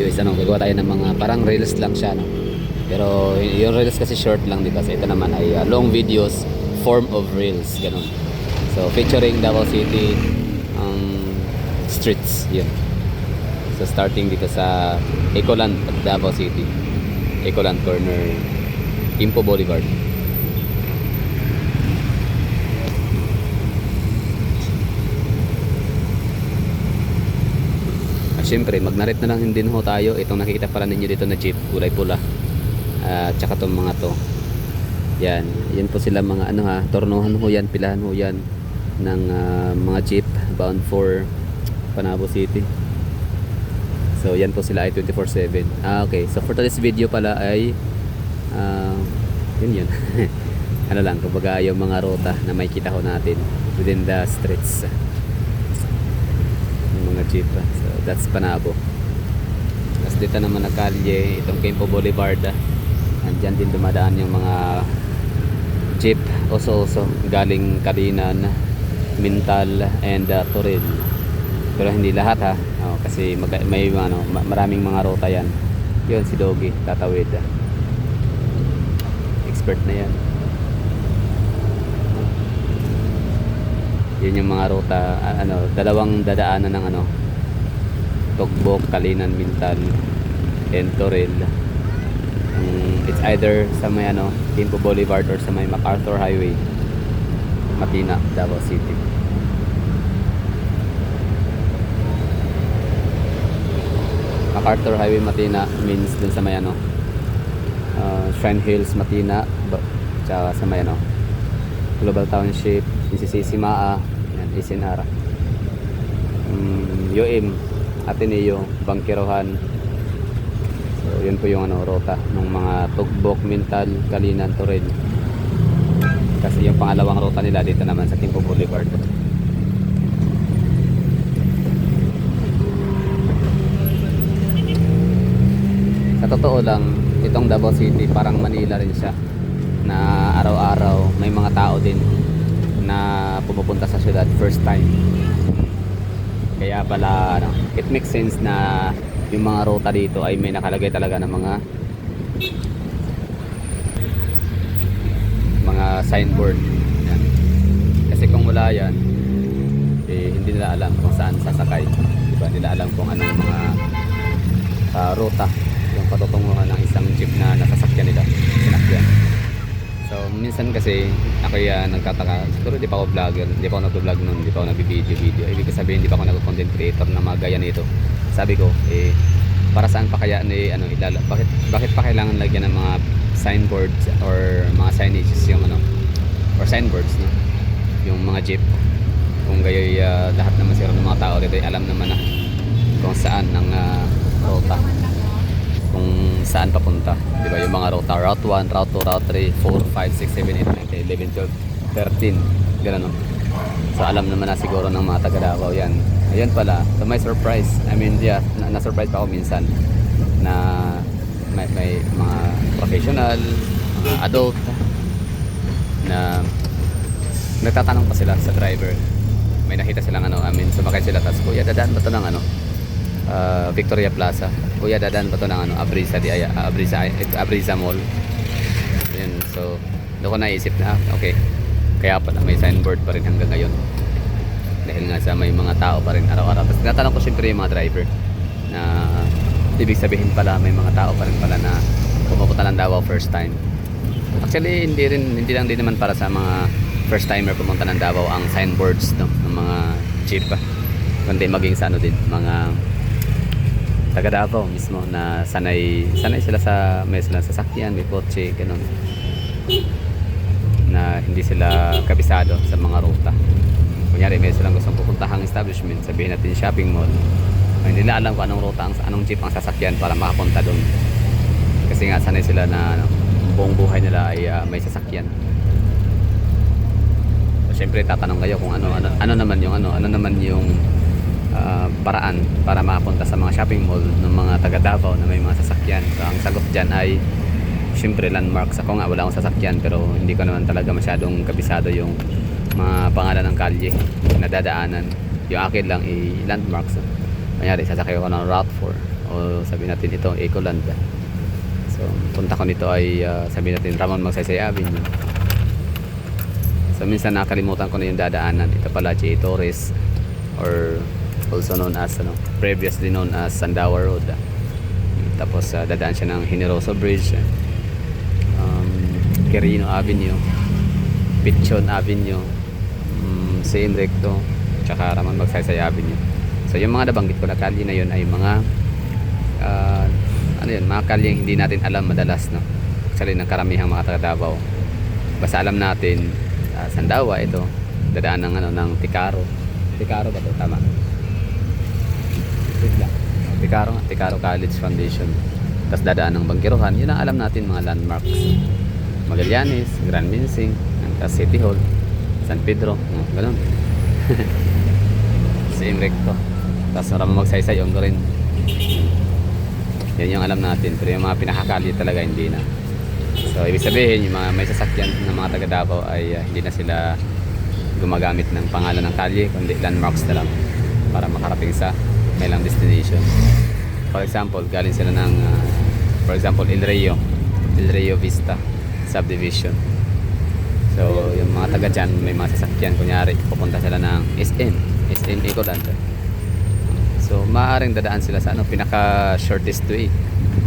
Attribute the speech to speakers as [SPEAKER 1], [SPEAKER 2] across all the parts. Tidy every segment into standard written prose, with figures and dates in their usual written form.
[SPEAKER 1] video is ano, gagawa tayo ng mga parang reels lang siya, no? Pero yung reels kasi short lang, di ba? So ito naman ay long videos, form of reels, ganun. So featuring Davao City streets, yun. So starting dito sa Ecoland, Davao City, Ecoland corner, Impo Boulevard. Siyempre, mag-narrate na lang din ho tayo. Itong nakikita pala ninyo dito na jeep, kulay pula. At tsaka itong mga to. Yan. Yan po sila mga ano ha. Tornohan ho yan, pilahan ho yan ng mga jeep bound for Panabo City. So yan po sila ay 24/7. Okay. So for today's video pala ay yun. Ano lang, kumbaga yung mga ruta na may kita ho natin within the streets. Mga jeep. So that's Panabo. Tapos dito naman na kalye, itong Quimpo Boulevard. Andyan din dumadaan yung mga jeep oso-oso galing Kalinan, Mintal and Toril. Pero hindi lahat ha. Kasi may maraming mga ruta yan. Yun si Doggy tatawid. Expert na yan. Yun yung mga ruta, dalawang dadaanan ng Tugbok, Kalinan, Mintal and Toril. It's either sa may Quimpo Boulevard or sa may MacArthur Highway, Matina, Davao City. MacArthur Highway Matina means dun sa may Shrine Hills Matina, tsaka sa may Global Township, Sisi Maa, Isinara, UM, Ateneo, Bangkirohan. So yun po yung ruta ng mga Tugbok, Mintal, Kalinan, Toril. Kasi yung pangalawang ruta nila dito naman sa Quimpo Boulevard. Sa totoo lang, itong Davao City parang Manila rin siya, na araw-araw may mga tao din na pumupunta sa syudad first time. Kaya pala it makes sense na yung mga ruta dito ay may nakalagay talaga ng mga signboard. Yan. Kasi kung wala yan, hindi nila alam kung saan sasakay, diba? Nila alam kung anong mga ruta yung patutunguhan ng isang jeep na nasasakyan nila, sinakyan. So minsan kasi ako nagtataka, siguro di pa ako vlogger, di pa ako nag-vlog noon, di pa ako nag-video. Ibig sabihin di pa ako nag-content creator na mga gaya nito. Sabi ko, para saan pa kaya bakit pa kailangan lagyan ng mga signboards or mga signages yung or signboards, no? Yung mga jeep. Kung gayoy lahat naman siguro ng mga tao dito ay alam naman na kung saan ang ruta, kung saan papunta, di ba? Yung mga ruta, Route 1, Route 2, Route 3, 4, 5, 6, 7, 8, 9, 10, 11, 12, gano'n, no? So alam naman na siguro ng mga taga Davao yan. Ayun pala, so may surprise. I mean, na-surprise pa ako minsan na may mga professional, mga adult na nagtatanong pa sila sa driver. May nakita silang sumakay sila, tapos kuya, dadaan ba ito ng Victoria Plaza? Kuya, dadaan ba ito ng Abrisa Mall? Ayun, so doon ko naisip na okay, kaya pala may signboard pa rin hanggang ngayon, dahil nga sa may mga tao pa rin araw-araw. Tapos tinatanong ko syempre yung mga driver na ibig sabihin pala may mga tao pa rin pala na pumupunta ng Davao first time. Actually hindi lang din naman para sa mga first timer pumunta ng Davao ang signboards, no, ng mga jeep, kundi maging sa din mga taga Davao mismo na sanay sila sa may silang sasakyan, may kotse, ganun, na hindi sila kabisado sa mga ruta. Kunyari may silang gustong pupuntahang establishment, sabihin natin shopping mall, hindi nila alam kung anong ruta, anong jeep ang sasakyan para makapunta doon. Kasi nga sanay sila na buong buhay nila ay may sasakyan. So syempre tatanong kayo kung ano naman yung paraan para makapunta sa mga shopping mall ng mga taga Davao na may mga sasakyan. So ang sagot dyan ay syempre landmarks. Ako nga wala akong sasakyan, pero hindi ko naman talaga masyadong kabisado yung mga pangalan ng kalye na dadaanan. Yung akin lang landmarks. Kunyari sasakay ko ng Route 4 o o sabi natin ito Ecoland. So punta ko nito ay sabi natin Ramon Magsaysay Avenue. So minsan nakalimutan ko na yung dadaanan. Ito pala J. Torres, or also known as previously known as Sandawa Road. Tapos dadaan siya ng Generoso Bridge, Quirino Avenue, Pichon Avenue, Same Recto, tsaka Ramon Magsaysay Avenue. So yung mga nabanggit ko na kalye na yun ay mga mga kalye hindi natin alam madalas, no? Actually ng karamihang mga taga Davao. Basta alam natin Sandawa ito, dadaan ng ng Tikaro. Tikaro ba 'to? Tama. Wait lang. Tikaro College Foundation. Tapos dadaan ng Bangkirohan. Yun ang alam natin mga landmarks. Magallanes, Grand Minsing, tapos City Hall, San Pedro, ganun. Same recto. Tapos Ramon Magsaysay, yung rin. Yan yung alam natin. Pero yung mga pinakakali talaga hindi na. So ibig sabihin yung mga may sasakyan ng mga taga Davao ay hindi na sila gumagamit ng pangalan ng kalye, kundi landmarks na lang para makarating sa kailang destination. For example, galing sila ng for example El Rio Vista subdivision. So yung mga taga dyan may mga sasakyan, kunyari pupunta sila ng SM Ecoland. So maaaring dadaan sila sa pinaka shortest way,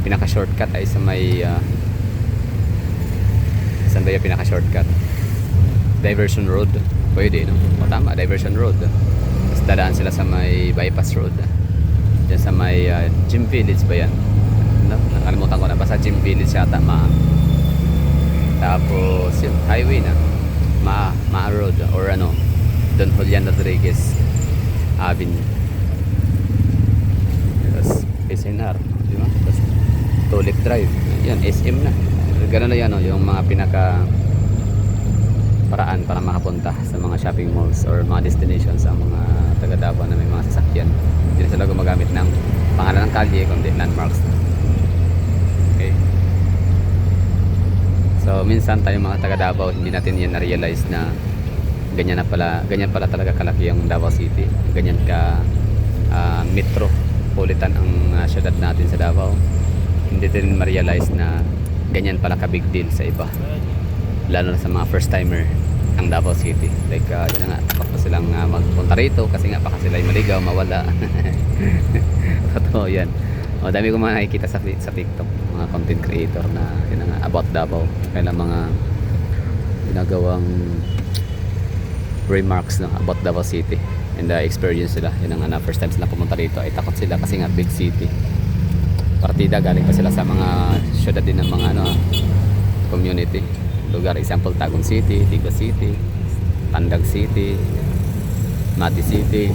[SPEAKER 1] pinaka shortcut ay sa may saan ba yung pinaka shortcut? Diversion Road. Pwede, no? O tama, Diversion Road. Tapos dadaan sila sa may Bypass Road. Diyan sa may Gym Village ba yan? No? Nakalimutan ko na. Basta Gym Village yata, Tapos yung highway na Maa Road or Don Julian Rodriguez Avenue. Tapos SNR, di ba? Tapos Tulip Drive. Yan, SM na. Ganun na yan, yung mga pinaka paraan para makapunta sa mga shopping malls or mga destinations sa mga taga Davao na may mga sasakyan. Hindi sila gumagamit ng pangalan ng kalye kundi landmarks. Okay. So minsan tayong mga taga Davao hindi natin yan na-realize na ganyan pala talaga kalaki ang Davao City. Ganyan ka metropolitan ang syudad natin sa Davao. Hindi din ma-realize na ganyan pala ka big deal sa iba, lalo na sa mga first timer ang Davao City. Like yun na nga, takot pa silang magpunta rito kasi nga baka sila ay maligaw, mawala. Totoo yan. Dami ko mga nakikita sa TikTok, mga content creator na yun na nga, about Davao, kailang mga ginagawang remarks about Davao City and the experience sila. Yun na nga, na first time sila pumunta rito ay takot sila kasi nga big city. Partida galing pa sila sa mga syudad din ng mga community lugar, example Tagum City, Digo City, Pandag City, Mati City,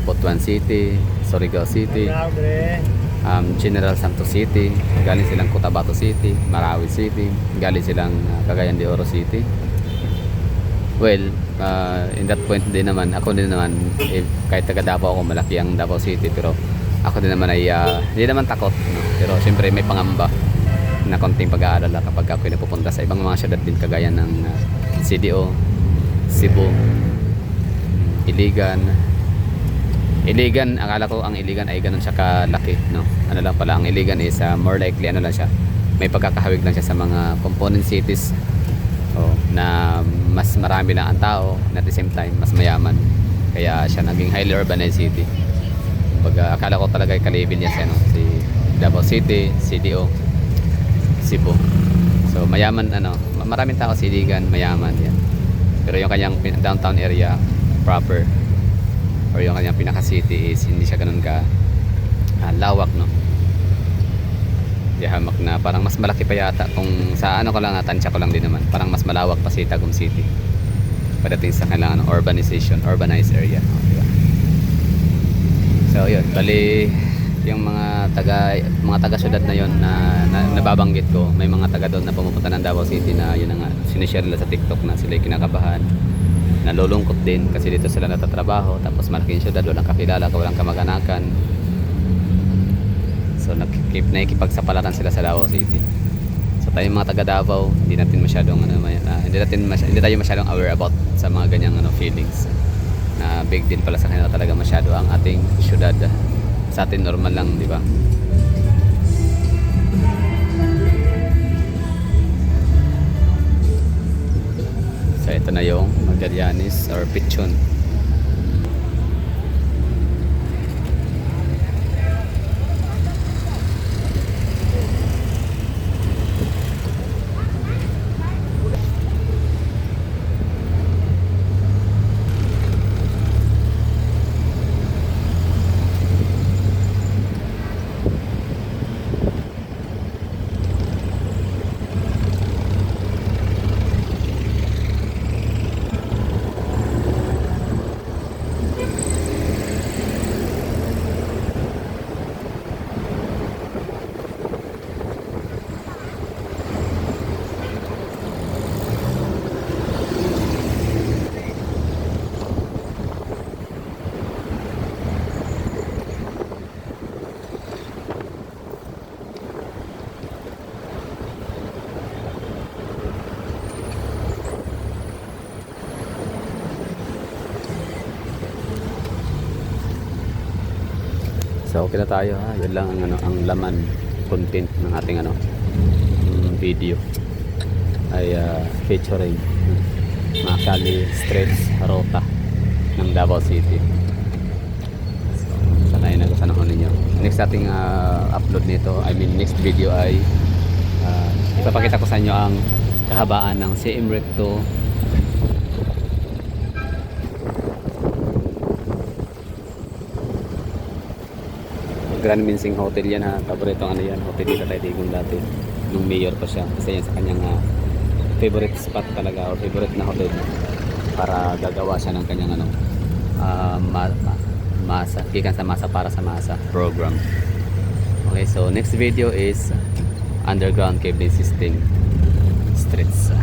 [SPEAKER 1] Butuan City, Surigao City, General Santos City, galing silang Cotabato City, Marawi City, galing silang Cagayan de Oro City. Well, in that point din naman, ako din naman, kahit taga Davao ako, malaki ang Davao City, pero ako din naman ay hindi naman takot, no? Pero syempre may pangamba na konting pag-aalala kapag ako napupunta sa ibang mga syudad din kagaya ng CDO, Cebu, Iligan, akala ko ang Iligan ay ganun siya kalaki, no? Ano lang pala, ang Iligan is more likely lang siya, may pagkakahawig lang siya sa mga component cities na mas marami lang ang tao and at the same time mas mayaman, kaya siya naging highly urbanized city. Akala ko talaga kalibin niya siya, si Davao City, CDO, Cebu. So mayaman, maraming tao sa Iligan, mayaman yan. Pero yung kanyang downtown area proper or yung kanyang pinaka city is hindi siya ganun ka lawak, no? Hamak na parang mas malaki pa yata kung sa ko lang, tansya ko lang din naman, parang mas malawak pa si Tagum City pagdating sa kailangan urbanized area, diba? So yun, bali yung mga taga syudad na yon na nababanggit ko, may mga taga doon na pumupunta ng Davao City na yun nga sinishare nila sa TikTok na sila kinakabahan, nalulungkot din kasi dito sila natatrabaho, tapos malaking syudad, walang kakilala, walang kamag-anakan. So nakikipagsapalatan sila sa Davao City. So tayong mga taga Davao, hindi tayo masyadong aware about sa mga ganyang feelings na big deal pala sa kanila talaga masyado ang ating syudad. Sa atin normal lang, di ba? So ito na yung Magallanes or Pichon. So okay na tayo ha. Yun lang ang, ang laman content ng ating video ay featuring mga Kali Streets Rota ng Davao City. So sana yun ang gusto ninyo. Next ating upload nito, I mean next video ay ipapakita ko sa inyo ang kahabaan ng CM Recto Grand Minsing Hotel yan ha. Paboritong yan, hotel dito tayo digong dati nung mayor pa siya, kasi yan sa kanyang favorite spot talaga or favorite na hotel para gagawa siya ng kanyang masa, kikan sa masa para sa masa program. Okay, so next video is underground cable system streets.